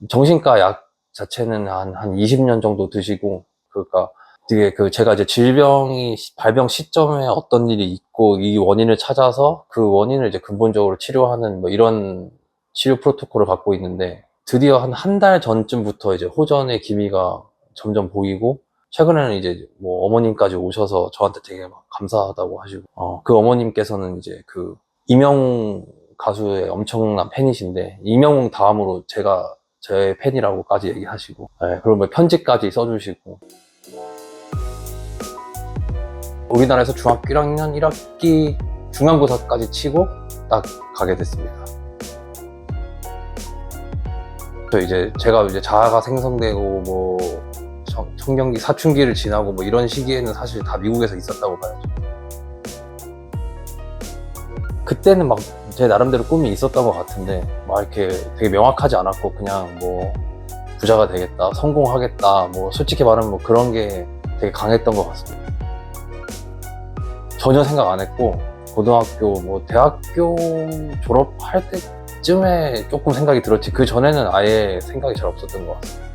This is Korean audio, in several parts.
정신과 약 자체는 한 20년 정도 드시고, 그러니까 되게 제가 이제 질병이 발병 시점에 어떤 일이 있고 이 원인을 찾아서 그 원인을 이제 근본적으로 치료하는 뭐 이런 치료 프로토콜을 갖고 있는데, 드디어 한 달 전쯤부터 이제 호전의 기미가 점점 보이고, 최근에는 이제 뭐 어머님까지 오셔서 저한테 되게 막 감사하다고 하시고, 그 어머님께서는 이제 그 이명웅 가수의 엄청난 팬이신데, 이명웅 다음으로 제가 제 팬이라고까지 얘기하시고, 네, 그리고 뭐 편지까지 써주시고. 우리나라에서 중학교 1학년 1학기 중간고사까지 치고 딱 가게 됐습니다. 제가 이제 자아가 생성되고 뭐 청년기 사춘기를 지나고 뭐 이런 시기에는 사실 다 미국에서 있었다고 봐야죠. 그때는 막 제 나름대로 꿈이 있었던 것 같은데, 막 이렇게 되게 명확하지 않았고, 그냥 뭐 부자가 되겠다, 성공하겠다, 뭐 솔직히 말하면 뭐 그런 게 되게 강했던 것 같습니다. 전혀 생각 안 했고, 고등학교 뭐 대학교 졸업할 때쯤에 조금 생각이 들었지, 그 전에는 아예 생각이 잘 없었던 것 같습니다.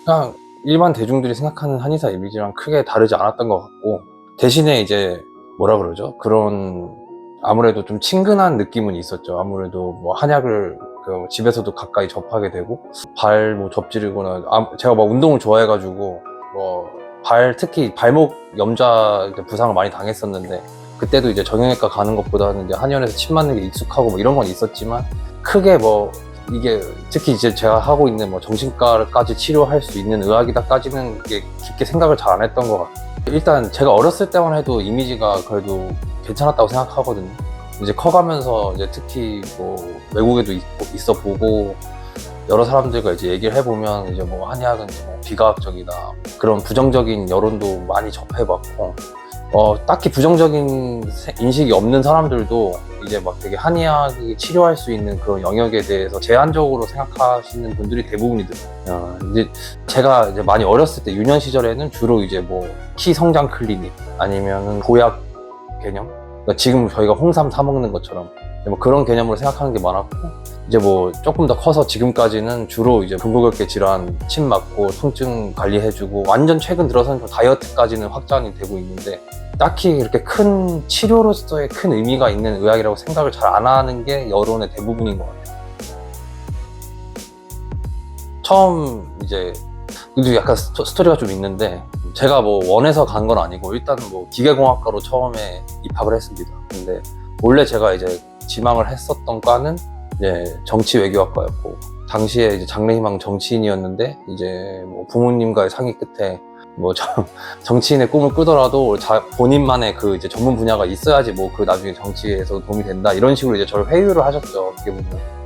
그냥 일반 대중들이 생각하는 한의사 이미지랑 크게 다르지 않았던 것 같고, 대신에 이제 뭐라 그러죠? 그런 아무래도 좀 친근한 느낌은 있었죠. 아무래도 뭐 한약을 집에서도 가까이 접하게 되고, 발 뭐 접지르거나, 제가 막 운동을 좋아해가지고 뭐 특히 발목 염좌 부상을 많이 당했었는데, 그때도 이제 정형외과 가는 것보다는 이제 한의원에서 침 맞는 게 익숙하고 뭐 이런 건 있었지만, 크게 뭐 이게 특히 이제 제가 하고 있는 뭐 정신과까지 치료할 수 있는 의학이다까지는 깊게 생각을 잘 안 했던 것 같아요. 일단 제가 어렸을 때만 해도 이미지가 그래도 괜찮았다고 생각하거든요. 이제 커가면서 이제 특히 뭐 외국에도 있어 보고, 여러 사람들과 이제 얘기를 해보면 이제 뭐 한의학은 뭐 비과학적이다, 그런 부정적인 여론도 많이 접해봤고, 딱히 부정적인 인식이 없는 사람들도 이제 막 되게 한의학이 치료할 수 있는 그런 영역에 대해서 제한적으로 생각하시는 분들이 대부분이더라고요. 이제 제가 이제 많이 어렸을 때 유년 시절에는 주로 이제 뭐 키 성장 클리닉 아니면은 보약 개념, 그러니까 지금 저희가 홍삼 사 먹는 것처럼 뭐 그런 개념으로 생각하는 게 많았고, 이제 뭐 조금 더 커서 지금까지는 주로 이제 근골격계 질환 침 맞고 통증 관리해주고, 완전 최근 들어서는 좀 다이어트까지는 확장이 되고 있는데, 딱히 이렇게 큰 치료로서의 큰 의미가 있는 의학이라고 생각을 잘 안 하는 게 여론의 대부분인 것 같아요. 처음 이제 근데 약간 스토리가 좀 있는데, 제가 뭐 원해서 간 건 아니고 일단은 뭐 기계공학과로 처음에 입학을 했습니다. 근데 원래 제가 이제 지망을 했었던 과는 이제 정치외교학과였고, 당시에 이제 장래희망 정치인이었는데, 이제 뭐 부모님과의 상의 끝에 뭐 정치인의 꿈을 꾸더라도 본인만의 그 이제 전문 분야가 있어야지 뭐 그 나중에 정치에서 도움이 된다, 이런 식으로 이제 저를 회유를 하셨죠, 어떻게 보면.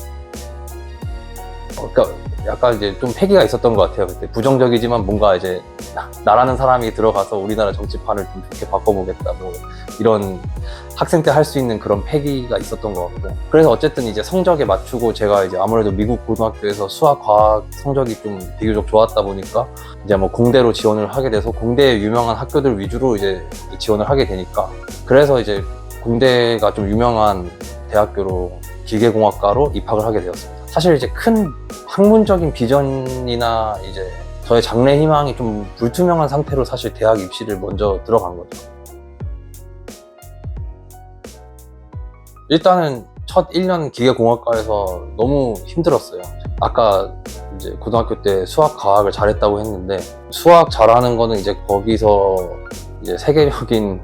그러니까 약간 이제 좀 패기가 있었던 것 같아요. 그때 부정적이지만 뭔가 이제 나라는 사람이 들어가서 우리나라 정치판을 좀 좋게 바꿔보겠다, 뭐 이런 학생 때 할 수 있는 그런 패기가 있었던 것 같고, 그래서 어쨌든 이제 성적에 맞추고, 제가 이제 아무래도 미국 고등학교에서 수학, 과학 성적이 좀 비교적 좋았다 보니까 이제 뭐 공대로 지원을 하게 돼서, 공대에 유명한 학교들 위주로 이제 지원을 하게 되니까, 그래서 이제 공대가 좀 유명한 대학교로 기계공학과로 입학을 하게 되었습니다. 사실 이제 큰 학문적인 비전이나 이제 저의 장래 희망이 좀 불투명한 상태로 사실 대학 입시를 먼저 들어간 거죠. 일단은 첫 1년 기계공학과에서 너무 힘들었어요. 아까 이제 고등학교 때 수학, 과학을 잘했다고 했는데, 수학 잘하는 거는 이제 거기서 이제 세계적인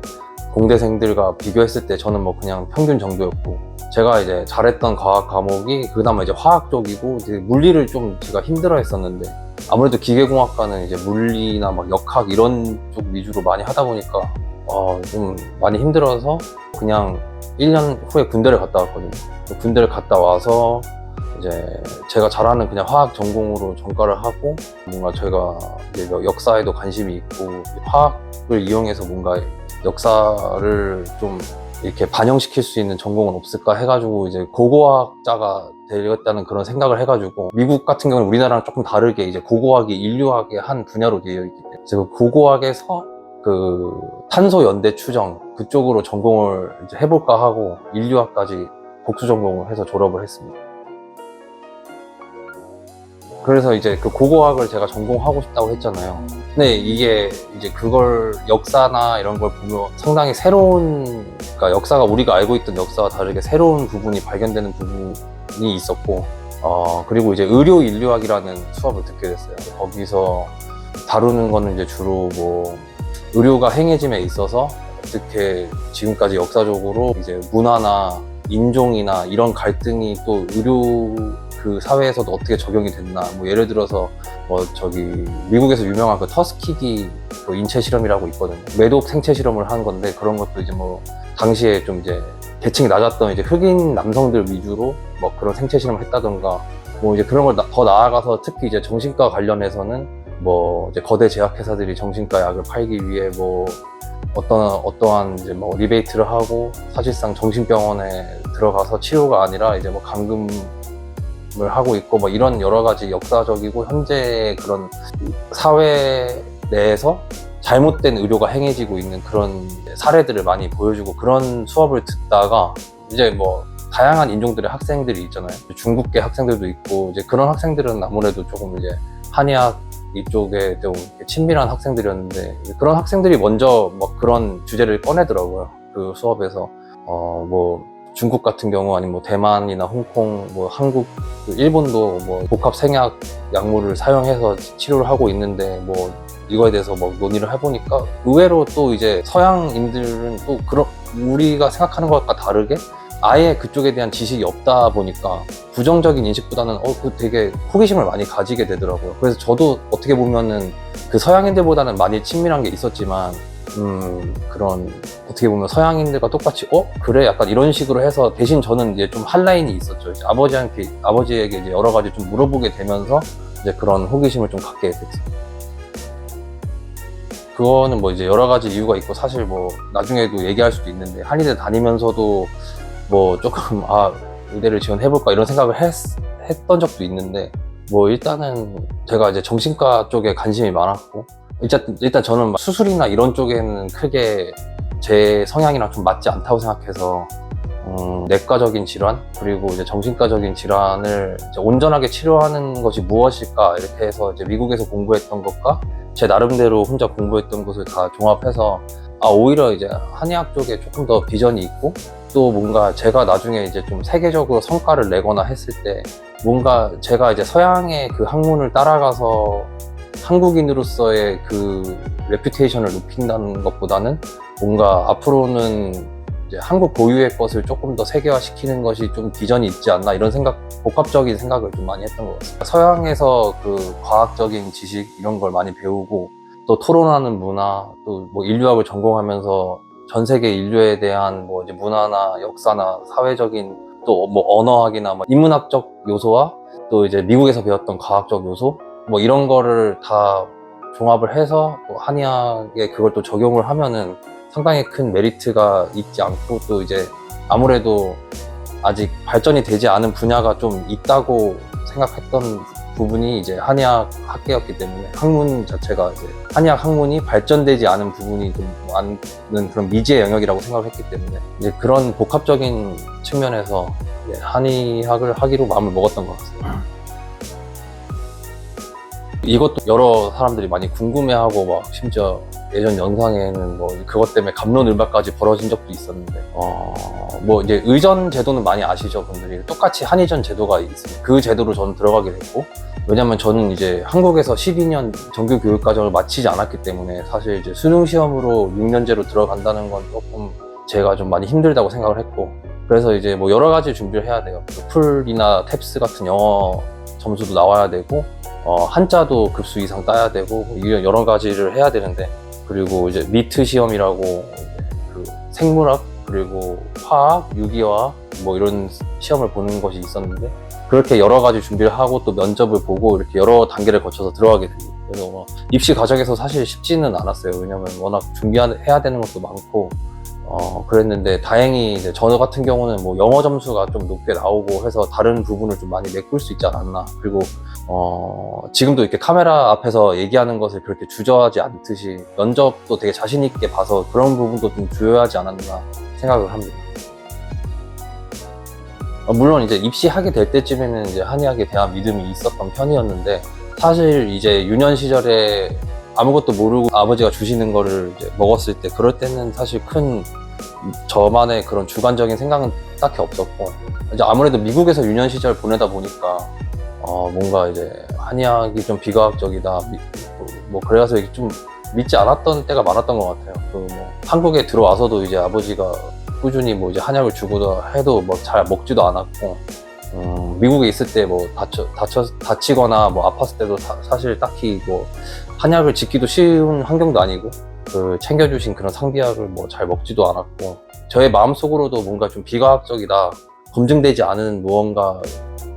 공대생들과 비교했을 때 저는 뭐 그냥 평균 정도였고, 제가 이제 잘했던 과학 과목이 그나마 이제 화학 쪽이고, 이제 물리를 좀 제가 힘들어 했었는데, 아무래도 기계공학과는 이제 물리나 막 역학 이런 쪽 위주로 많이 하다 보니까 좀 많이 힘들어서 그냥 1년 후에 군대를 갔다 왔거든요. 군대를 갔다 와서 이제 제가 잘하는 그냥 화학 전공으로 전과를 하고, 뭔가 제가 이제 역사에도 관심이 있고 화학을 이용해서 뭔가 역사를 좀 이렇게 반영시킬 수 있는 전공은 없을까 해가지고, 이제 고고학자가 되겠다는 그런 생각을 해가지고, 미국 같은 경우는 우리나라랑 조금 다르게 이제 고고학이 인류학의 한 분야로 되어 있기 때문에, 제가 고고학에서 그 탄소 연대 추정 그쪽으로 전공을 이제 해볼까 하고 인류학까지 복수 전공을 해서 졸업을 했습니다. 그래서 이제 그 고고학을 제가 전공하고 싶다고 했잖아요. 근데 이게 이제 그걸 역사나 이런 걸 보면 상당히 새로운, 그러니까 역사가 우리가 알고 있던 역사와 다르게 새로운 부분이 발견되는 부분이 있었고, 그리고 이제 의료 인류학이라는 수업을 듣게 됐어요. 거기서 다루는 거는 이제 주로 뭐 의료가 행해짐에 있어서 어떻게 지금까지 역사적으로 이제 문화나 인종이나 이런 갈등이 또 의료 그 사회에서도 어떻게 적용이 됐나. 뭐 예를 들어서 뭐 저기 미국에서 유명한 그 터스키기 그 인체 실험이라고 있거든요. 매독 생체 실험을 한 건데, 그런 것도 이제 뭐 당시에 좀 이제 계층이 낮았던 이제 흑인 남성들 위주로 뭐 그런 생체 실험을 했다던가, 뭐 이제 그런 걸 더 나아가서 특히 이제 정신과 관련해서는 뭐 이제 거대 제약회사들이 정신과 약을 팔기 위해 뭐 어떠한 이제 뭐 리베이트를 하고 사실상 정신병원에 들어가서 치료가 아니라 이제 뭐 감금을 하고 있고, 뭐 이런 여러 가지 역사적이고 현재 그런 사회 내에서 잘못된 의료가 행해지고 있는 그런 사례들을 많이 보여주고, 그런 수업을 듣다가 이제 뭐 다양한 인종들의 학생들이 있잖아요. 중국계 학생들도 있고, 이제 그런 학생들은 아무래도 조금 이제 한의학 이쪽에 좀 친밀한 학생들이었는데, 그런 학생들이 먼저 뭐 그런 주제를 꺼내더라고요. 그 수업에서 뭐 중국 같은 경우, 아니면 뭐 대만이나 홍콩, 뭐 한국, 일본도 뭐 복합 생약 약물을 사용해서 치료를 하고 있는데, 뭐 이거에 대해서 뭐 논의를 해보니까 의외로 또 이제 서양인들은 또 그런 우리가 생각하는 것과 다르게 아예 그쪽에 대한 지식이 없다 보니까 부정적인 인식보다는 그 되게 호기심을 많이 가지게 되더라고요. 그래서 저도 어떻게 보면은 그 서양인들보다는 많이 친밀한 게 있었지만, 그런 어떻게 보면 서양인들과 똑같이 그래? 약간 이런 식으로 해서, 대신 저는 이제 좀 한 라인이 있었죠. 이제 아버지에게 이제 여러 가지 좀 물어보게 되면서 이제 그런 호기심을 좀 갖게 됐어요. 그거는 뭐 이제 여러 가지 이유가 있고, 사실 뭐 나중에도 얘기할 수도 있는데, 한의대 다니면서도 뭐 조금 의대를 지원해볼까 이런 생각을 했던 적도 있는데, 뭐 일단은 제가 이제 정신과 쪽에 관심이 많았고, 일단 저는 막 수술이나 이런 쪽에는 크게 제 성향이랑 좀 맞지 않다고 생각해서, 내과적인 질환 그리고 이제 정신과적인 질환을 이제 온전하게 치료하는 것이 무엇일까, 이렇게 해서 이제 미국에서 공부했던 것과 제 나름대로 혼자 공부했던 것을 다 종합해서 오히려 이제 한의학 쪽에 조금 더 비전이 있고, 또 뭔가 제가 나중에 이제 좀 세계적으로 성과를 내거나 했을 때 뭔가 제가 이제 서양의 그 학문을 따라가서 한국인으로서의 그 레퓨테이션을 높인다는 것보다는 뭔가 앞으로는 이제 한국 고유의 것을 조금 더 세계화시키는 것이 좀 비전이 있지 않나, 이런 복합적인 생각을 좀 많이 했던 것 같습니다. 서양에서 그 과학적인 지식 이런 걸 많이 배우고, 또 토론하는 문화, 또 뭐 인류학을 전공하면서 전 세계 인류에 대한 뭐 이제 문화나 역사나 사회적인, 또 뭐 언어학이나 뭐 인문학적 요소와 또 이제 미국에서 배웠던 과학적 요소, 뭐 이런 거를 다 종합을 해서 또 한의학에 그걸 또 적용을 하면은 상당히 큰 메리트가 있지 않고, 또 이제 아무래도 아직 발전이 되지 않은 분야가 좀 있다고 생각했던 부분이 이제 한의학 학계였기 때문에, 학문 자체가 이제 한의학 학문이 발전되지 않은 부분이 좀 많은 그런 미지의 영역이라고 생각을 했기 때문에, 이제 그런 복합적인 측면에서 한의학을 하기로 마음을 먹었던 것 같습니다. 이것도 여러 사람들이 많이 궁금해하고, 막 심지어 예전 영상에는 뭐 그것 때문에 갑론을박까지 벌어진 적도 있었는데, 뭐 이제 의전 제도는 많이 아시죠, 분들이. 똑같이 한의전 제도가 있습니다. 그 제도로 저는 들어가게 됐고, 왜냐면 저는 이제 한국에서 12년 정규 교육 과정을 마치지 않았기 때문에, 사실 이제 수능 시험으로 6년제로 들어간다는 건 조금 제가 좀 많이 힘들다고 생각을 했고, 그래서 이제 뭐 여러 가지 준비를 해야 돼요. 풀이나 탭스 같은 영어 점수도 나와야 되고, 한자도 급수 이상 따야 되고, 이런 여러 가지를 해야 되는데, 그리고 이제 미트 시험이라고 그 생물학 그리고 화학, 유기화학 뭐 이런 시험을 보는 것이 있었는데, 그렇게 여러 가지 준비를 하고 또 면접을 보고 이렇게 여러 단계를 거쳐서 들어가게 됩니다. 그래서 입시 과정에서 사실 쉽지는 않았어요. 왜냐면 워낙 준비해야 되는 것도 많고, 그랬는데 다행히 이제 저 같은 경우는 뭐 영어 점수가 좀 높게 나오고 해서 다른 부분을 좀 많이 메꿀 수 있지 않았나. 그리고 지금도 이렇게 카메라 앞에서 얘기하는 것을 그렇게 주저하지 않듯이 면접도 되게 자신 있게 봐서 그런 부분도 좀 주요하지 않았나 생각을 합니다. 물론 이제 입시하게 될 때쯤에는 이제 한의학에 대한 믿음이 있었던 편이었는데, 사실 이제 유년 시절에 아무것도 모르고 아버지가 주시는 거를 이제 먹었을 때, 그럴 때는 사실 큰 저만의 그런 주관적인 생각은 딱히 없었고, 이제 아무래도 미국에서 유년 시절 보내다 보니까 뭔가 이제 한의학이 좀 비과학적이다, 뭐 그래서 이게 좀 믿지 않았던 때가 많았던 것 같아요. 그 뭐 한국에 들어와서도 이제 아버지가 꾸준히 뭐 이제 한약을 주고도 해도 뭐 잘 먹지도 않았고, 미국에 있을 때 뭐 다치거나 뭐 아팠을 때도 사실 딱히 뭐 한약을 짓기도 쉬운 환경도 아니고, 그 챙겨주신 그런 상비약을 뭐 잘 먹지도 않았고, 저의 마음속으로도 뭔가 좀 비과학적이다, 검증되지 않은 무언가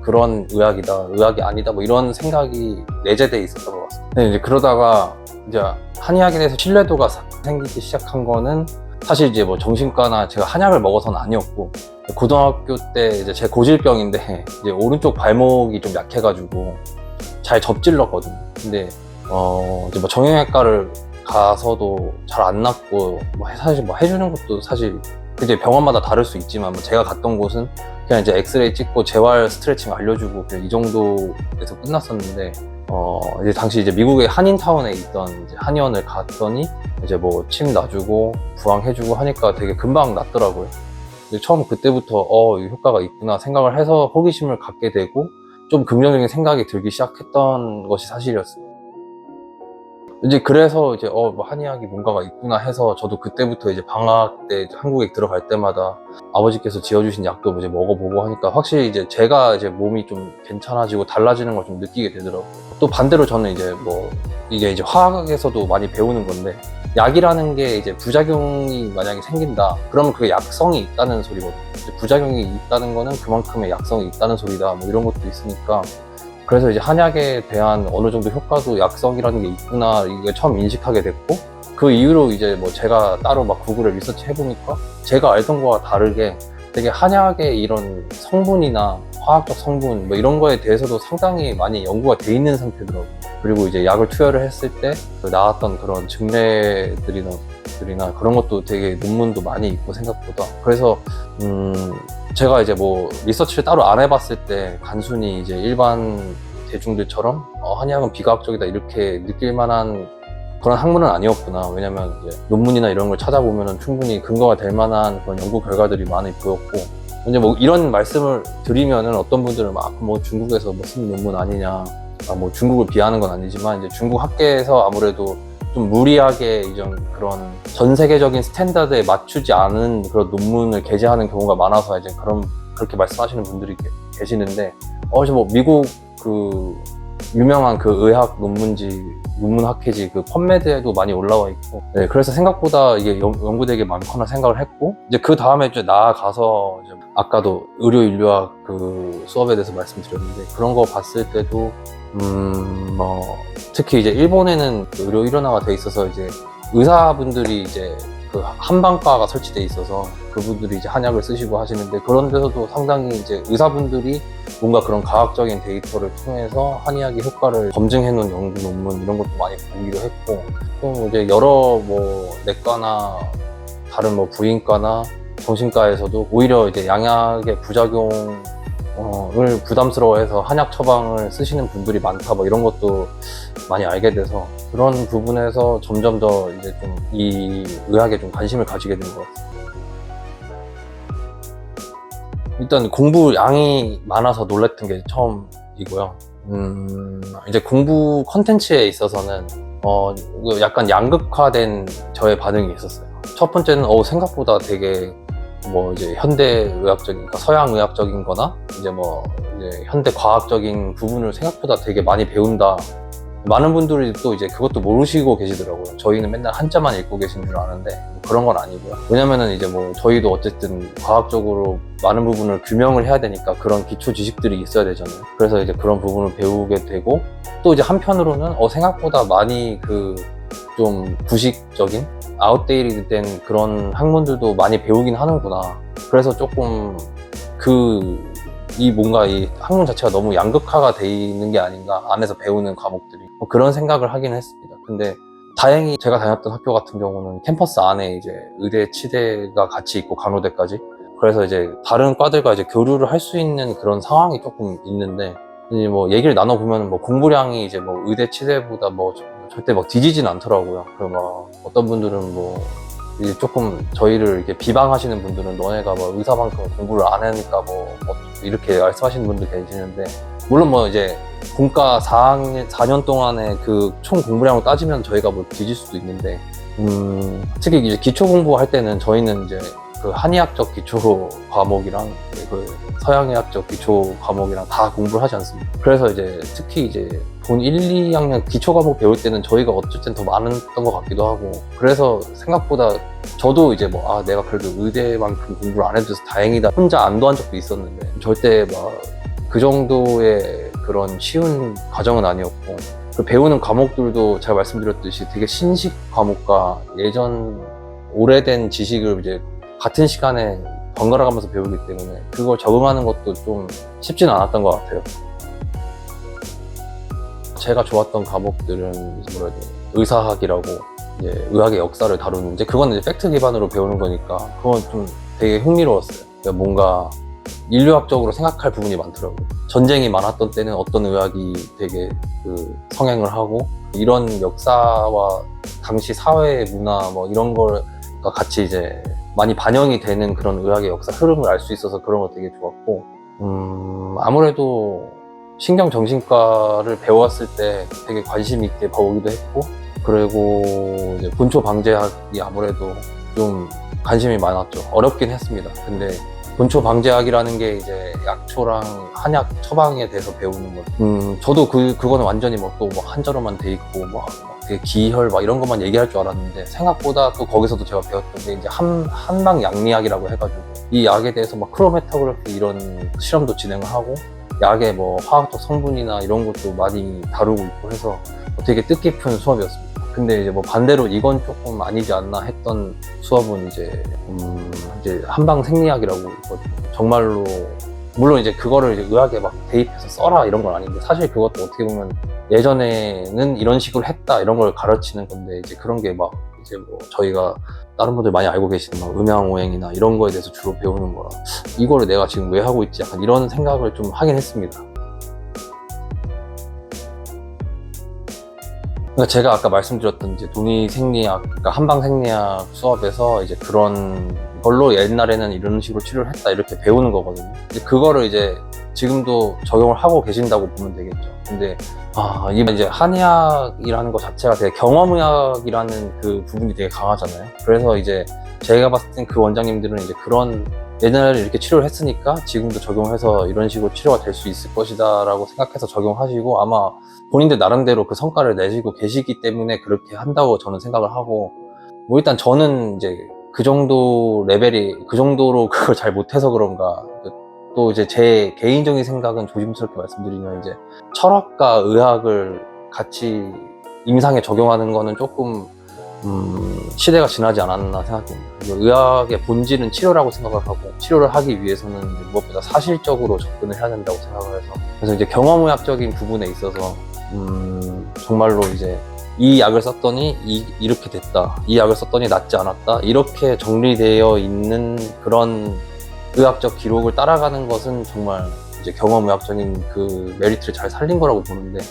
그런 의학이 아니다, 뭐 이런 생각이 내재돼 있었던 것 같습니다. 근데 이제 그러다가 이제 한의학에 대해서 신뢰도가 생기기 시작한 거는, 사실 이제 뭐 정신과나 제가 한약을 먹어서는 아니었고, 고등학교 때 이제 제 고질병인데 이제 오른쪽 발목이 좀 약해가지고 잘 접질렀거든요. 근데 이제 뭐 정형외과를 가서도 잘 안 낫고, 뭐 사실 뭐 해주는 것도 사실 이제 병원마다 다를 수 있지만, 뭐 제가 갔던 곳은 그냥 이제 엑스레이 찍고 재활 스트레칭 알려주고 그냥 이 정도에서 끝났었는데, 이제 당시 이제 미국의 한인타운에 있던 이제 한의원을 갔더니 이제 뭐 침 놔주고 부항해주고 하니까 되게 금방 낫더라고요. 처음 그때부터 이 효과가 있구나 생각을 해서 호기심을 갖게 되고, 좀 긍정적인 생각이 들기 시작했던 것이 사실이었어요. 이제 그래서 이제 뭐 한의학이 뭔가가 있구나 해서, 저도 그때부터 이제 방학 때 이제 한국에 들어갈 때마다 아버지께서 지어주신 약도 이제 먹어보고 하니까, 확실히 이제 제가 이제 몸이 좀 괜찮아지고 달라지는 걸 좀 느끼게 되더라고요. 또 반대로 저는 이제 뭐 이게 이제 화학에서도 많이 배우는 건데, 약이라는 게 이제 부작용이 만약에 생긴다 그러면 그게 약성이 있다는 소리거든요. 이제 부작용이 있다는 거는 그만큼의 약성이 있다는 소리다, 뭐 이런 것도 있으니까, 그래서 이제 한약에 대한 어느 정도 효과도 약성이라는 게 있구나, 이게 처음 인식하게 됐고, 그 이후로 이제 뭐 제가 따로 막 구글에 리서치 해보니까 제가 알던 거와 다르게 되게 한약의 이런 성분이나 화학적 성분 뭐 이런 거에 대해서도 상당히 많이 연구가 돼 있는 상태더라고요. 그리고 이제 약을 투여를 했을 때 나왔던 그런 증례들이나 그런 것도 되게 논문도 많이 있고 생각보다. 그래서 제가 이제 뭐 리서치를 따로 안 해봤을 때 단순히 이제 일반 대중들처럼 한의학은 비과학적이다 이렇게 느낄 만한 그런 학문은 아니었구나. 왜냐면 이제 논문이나 이런 걸 찾아보면 충분히 근거가 될 만한 그런 연구 결과들이 많이 보였고, 이제 뭐 이런 말씀을 드리면은 어떤 분들은 막 뭐 중국에서 뭐 쓴 논문 아니냐, 뭐 중국을 비하하는 건 아니지만, 이제 중국 학계에서 아무래도 좀 무리하게 이런 그런 전 세계적인 스탠다드에 맞추지 않은 그런 논문을 게재하는 경우가 많아서 이제 그렇게 말씀하시는 분들이 계시는데, 이제 뭐 미국 그 유명한 그 의학 논문 학회지 그 펀메드에도 많이 올라와 있고, 네, 그래서 생각보다 이게 연구되게 많구나 생각을 했고, 이제 그 다음에 이제 나아가서 이제 아까도 의료 인류학 그 수업에 대해서 말씀드렸는데, 그런 거 봤을 때도 뭐 특히 이제 일본에는 그 의료 일원화가 돼 있어서 이제 의사분들이 이제 그 한방과가 설치돼 있어서 그분들이 이제 한약을 쓰시고 하시는데, 그런 데서도 상당히 이제 의사분들이 뭔가 그런 과학적인 데이터를 통해서 한의학의 효과를 검증해 놓은 연구 논문 이런 것도 많이 보기도 했고, 또 이제 여러 뭐 내과나 다른 뭐 부인과나 정신과에서도 오히려 이제 양약의 부작용을 부담스러워해서 한약 처방을 쓰시는 분들이 많다, 뭐 이런 것도 많이 알게 돼서, 그런 부분에서 점점 더 이제 좀 이 의학에 좀 관심을 가지게 된 것 같습니다. 일단 공부 양이 많아서 놀랐던 게 처음이고요. 이제 공부 컨텐츠에 있어서는 약간 양극화된 저의 반응이 있었어요. 첫 번째는 생각보다 되게 뭐 이제 현대의학적인, 그러니까 서양의학적인 거나 이제 뭐 이제 현대 과학적인 부분을 생각보다 되게 많이 배운다. 많은 분들이 또 이제 그것도 모르시고 계시더라고요. 저희는 맨날 한자만 읽고 계신 줄 아는데 뭐 그런 건 아니고요. 왜냐면은 이제 뭐 저희도 어쨌든 과학적으로 많은 부분을 규명을 해야 되니까 그런 기초 지식들이 있어야 되잖아요. 그래서 이제 그런 부분을 배우게 되고, 또 이제 한편으로는 생각보다 많이 그 좀 구식적인 아웃데이트 된 그런 학문들도 많이 배우긴 하는구나. 그래서 조금 뭔가 이 학문 자체가 너무 양극화가 돼 있는 게 아닌가, 안에서 배우는 과목들이. 그런 생각을 하긴 했습니다. 근데 다행히 제가 다녔던 학교 같은 경우는 캠퍼스 안에 이제 의대, 치대가 같이 있고 간호대까지. 그래서 이제 다른 과들과 이제 교류를 할 수 있는 그런 상황이 조금 있는데, 이제 뭐 얘기를 나눠보면 뭐 공부량이 이제 뭐 의대 치대보다 뭐 절대 막 뒤지진 않더라고요. 그 막 어떤 분들은 뭐 이제 조금 저희를 이렇게 비방하시는 분들은 너네가 뭐 의사만큼 공부를 안 하니까 뭐 이렇게 말씀하시는 분도 계시는데, 물론 뭐 이제 본과 4년 동안의 그 총 공부량을 따지면 저희가 뭐 뒤질 수도 있는데, 특히 이제 기초 공부할 때는 저희는 이제 그 한의학적 기초 과목이랑 그 서양의학적 기초 과목이랑 다 공부를 하지 않습니다. 그래서 이제 특히 이제 본 1, 2학년 기초 과목 배울 때는 저희가 어쨌든 더 많았던 것 같기도 하고, 그래서 생각보다 저도 이제 뭐 내가 그래도 의대만큼 공부를 안 해도 다행이다 혼자 안도한 적도 있었는데, 절대 막 그 정도의 그런 쉬운 과정은 아니었고, 그 배우는 과목들도 제가 말씀드렸듯이 되게 신식 과목과 예전 오래된 지식을 이제 같은 시간에 번갈아 가면서 배우기 때문에 그걸 적응하는 것도 좀 쉽지는 않았던 것 같아요. 제가 좋았던 과목들은 뭐라 해야 돼, 의사학이라고 이제 의학의 역사를 다루는, 이제 그건 이제 팩트 기반으로 배우는 거니까 그건 좀 되게 흥미로웠어요. 그러니까 뭔가 인류학적으로 생각할 부분이 많더라고요. 전쟁이 많았던 때는 어떤 의학이 되게 그 성행을 하고, 이런 역사와 당시 사회 문화 뭐 이런 걸 같이 이제 많이 반영이 되는 그런 의학의 역사 흐름을 알 수 있어서 그런 거 되게 좋았고, 아무래도 신경정신과를 배웠을 때 되게 관심 있게 배우기도 했고, 그리고 이제 본초 방제학이 아무래도 좀 관심이 많았죠. 어렵긴 했습니다. 근데 본초 방제학이라는 게 이제 약초랑 한약 처방에 대해서 배우는 거. 저도 그거는 완전히 뭐 또 뭐 한자로만 돼 있고 뭐 되게 기혈 막 이런 것만 얘기할 줄 알았는데, 생각보다 또 거기서도 제가 배웠던 게 이제 한방 양리학이라고 해가지고 이 약에 대해서 막 크로메토그래피 이런 실험도 진행을 하고, 약의 뭐 화학적 성분이나 이런 것도 많이 다루고 있고 해서 되게 뜻깊은 수업이었습니다. 근데 이제 뭐 반대로 이건 조금 아니지 않나 했던 수업은 이제 한방 생리학이라고 있거든요. 정말로 물론 이제 그거를 이제 의학에 막 대입해서 써라 이런 건 아닌데, 사실 그것도 어떻게 보면 예전에는 이런 식으로 했다 이런 걸 가르치는 건데, 이제 그런 게 막 이제 뭐 저희가 다른 분들 많이 알고 계시는 막 음양오행이나 이런 거에 대해서 주로 배우는 거라, 이거를 내가 지금 왜 하고 있지 약간 이런 생각을 좀 하긴 했습니다. 그러니까 제가 아까 말씀드렸던 이제 동의생리학, 그러니까 한방생리학 수업에서 이제 그런 걸로 옛날에는 이런 식으로 치료를 했다 이렇게 배우는 거거든요. 이제 그거를 이제 지금도 적용을 하고 계신다고 보면 되겠죠. 근데 이게 이제 한의학이라는 것 자체가 되게 경험의학이라는 그 부분이 되게 강하잖아요. 그래서 이제 제가 봤을 땐 그 원장님들은 이제 그런 옛날에 이렇게 치료를 했으니까 지금도 적용해서 이런 식으로 치료가 될 수 있을 것이다 라고 생각해서 적용하시고, 아마 본인들 나름대로 그 성과를 내시고 계시기 때문에 그렇게 한다고 저는 생각을 하고, 뭐 일단 저는 이제 그 정도 레벨이 그 정도로 그걸 잘 못해서 그런가, 또 이제 제 개인적인 생각은 조심스럽게 말씀드리면 이제 철학과 의학을 같이 임상에 적용하는 거는 조금 시대가 지나지 않았나 생각합니다. 의학의 본질은 치료라고 생각을 하고, 치료를 하기 위해서는 무엇보다 사실적으로 접근을 해야 된다고 생각을 해서, 그래서 이제 경험의학적인 부분에 있어서 정말로 이제 이 약을 썼더니 이렇게 됐다, 이 약을 썼더니 낫지 않았다, 이렇게 정리되어 있는 그런 의학적 기록을 따라가는 것은 정말 이제 경험의학적인 그 메리트를 잘 살린 거라고 보는데,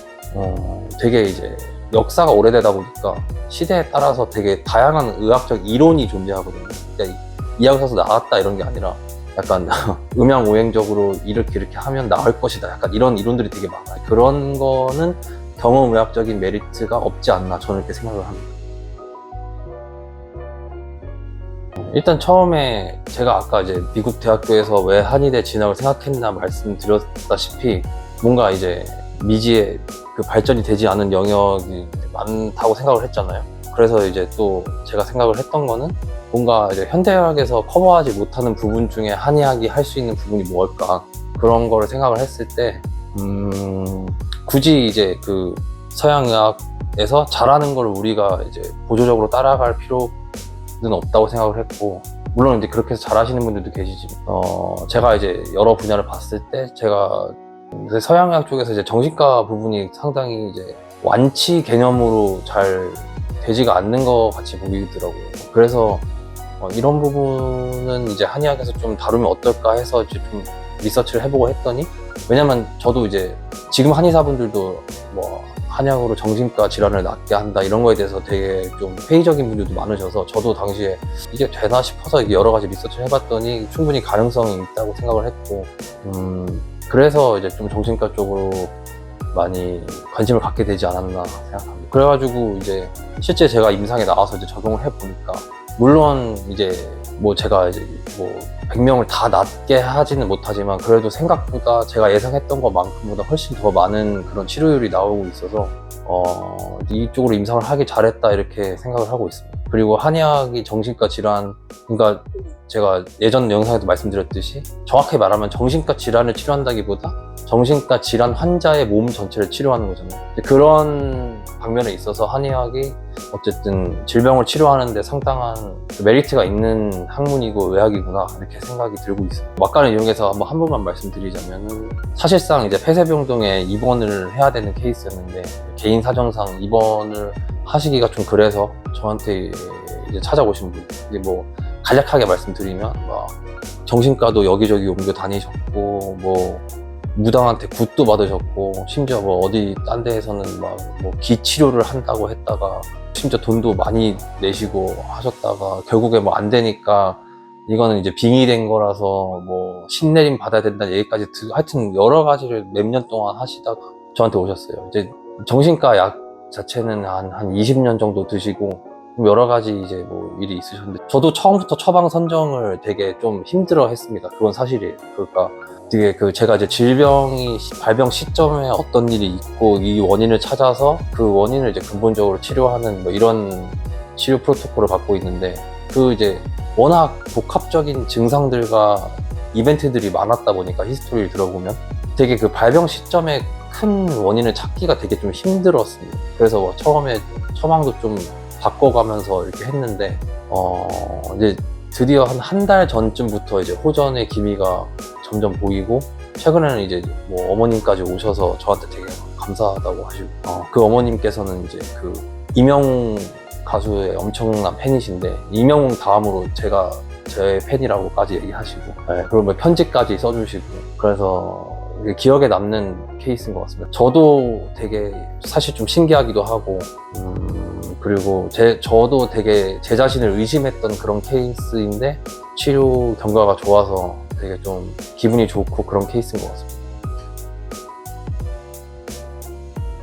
되게 이제 역사가 오래되다 보니까 시대에 따라서 되게 다양한 의학적 이론이 존재하거든요. 그러니까 이 약을 써서 나았다 이런 게 아니라 약간 음양오행적으로 이렇게 하면 나을 것이다, 약간 이런 이론들이 되게 많아요. 그런 거는 경험의학적인 메리트가 없지 않나 저는 이렇게 생각을 합니다. 일단 처음에 제가 아까 이제 미국 대학교에서 왜 한의대 진학을 생각했나 말씀드렸다시피, 뭔가 이제 미지의 그 발전이 되지 않은 영역이 많다고 생각을 했잖아요. 그래서 이제 또 제가 생각을 했던 거는 뭔가 이제 현대의학에서 커버하지 못하는 부분 중에 한의학이 할 수 있는 부분이 뭘까, 그런 거를 생각을 했을 때 굳이 이제 그 서양의학에서 잘하는 걸 우리가 이제 보조적으로 따라갈 필요는 없다고 생각을 했고, 물론 이제 그렇게 해서 잘하시는 분들도 계시지만, 제가 이제 여러 분야를 봤을 때 제가 서양의학 쪽에서 이제 정신과 부분이 상당히 이제 완치 개념으로 잘 되지가 않는 것 같이 보이더라고요. 그래서 이런 부분은 이제 한의학에서 좀 다루면 어떨까 해서 이제 좀 리서치를 해보고 했더니, 왜냐면 저도 이제 지금 한의사분들도 뭐 한약으로 정신과 질환을 낫게 한다 이런 거에 대해서 되게 좀 회의적인 분들도 많으셔서 저도 당시에 이게 되나 싶어서 여러 가지 리서치를 해봤더니 충분히 가능성이 있다고 생각을 했고, 그래서 이제 좀 정신과 쪽으로 많이 관심을 갖게 되지 않았나 생각합니다. 그래가지고 이제 실제 제가 임상에 나와서 이제 적용을 해보니까, 물론 이제 뭐 제가 이제 뭐 100명을 다 낫게 하지는 못하지만 그래도 생각보다 제가 예상했던 것만큼보다 훨씬 더 많은 그런 치료율이 나오고 있어서 이쪽으로 임상을 하길 잘했다 이렇게 생각을 하고 있습니다. 그리고 한의학이 정신과 질환, 그러니까 제가 예전 영상에도 말씀드렸듯이 정확히 말하면 정신과 질환을 치료한다기보다 정신과 질환 환자의 몸 전체를 치료하는 거잖아요. 그런 방면에 있어서 한의학이 어쨌든 질병을 치료하는데 상당한 메리트가 있는 학문이고 의학이구나 이렇게 생각이 들고 있어요. 막간을 이용해서 한 번만 말씀드리자면, 사실상 이제 폐쇄병동에 입원을 해야 되는 케이스였는데 개인 사정상 입원을 하시기가 좀 그래서 저한테 이제 찾아오신 분, 이제 뭐 간략하게 말씀드리면 막 정신과도 여기저기 옮겨 다니셨고 뭐 무당한테 굿도 받으셨고, 심지어 뭐 어디 딴 데에서는 막 뭐 기치료를 한다고 했다가 심지어 돈도 많이 내시고 하셨다가 결국에 뭐 안 되니까 이거는 이제 빙의된 거라서 뭐 신내림 받아야 된다는 얘기까지 하여튼 여러 가지를 몇 년 동안 하시다가 저한테 오셨어요. 이제 정신과 약 자체는 한 20년 정도 드시고 여러 가지 이제 뭐 일이 있으셨는데, 저도 처음부터 처방 선정을 되게 좀 힘들어 했습니다. 그건 사실이에요. 그러니까 되게 제가 이제 질병이 발병 시점에 어떤 일이 있고 이 원인을 찾아서 그 원인을 이제 근본적으로 치료하는 뭐 이런 치료 프로토콜을 갖고 있는데, 이제 워낙 복합적인 증상들과 이벤트들이 많았다 보니까 히스토리를 들어보면 되게 그 발병 시점에 큰 원인을 찾기가 되게 좀 힘들었습니다. 그래서 처음에 처방도 좀 바꿔가면서 이렇게 했는데, 이제 드디어 한 달 전쯤부터 이제 호전의 기미가 점점 보이고, 최근에는 이제 뭐 어머님까지 오셔서 저한테 되게 감사하다고 하시고, 그 어머님께서는 이제 그 이명웅 가수의 엄청난 팬이신데, 이명웅 다음으로 제가 제 팬이라고까지 얘기하시고, 네, 그리고 뭐 편지까지 써주시고, 그래서 기억에 남는 케이스인 것 같습니다. 저도 되게 사실 좀 신기하기도 하고, 그리고 저도 되게 제 자신을 의심했던 그런 케이스인데 치료 경과가 좋아서 되게 좀 기분이 좋고 그런 케이스인 것 같습니다.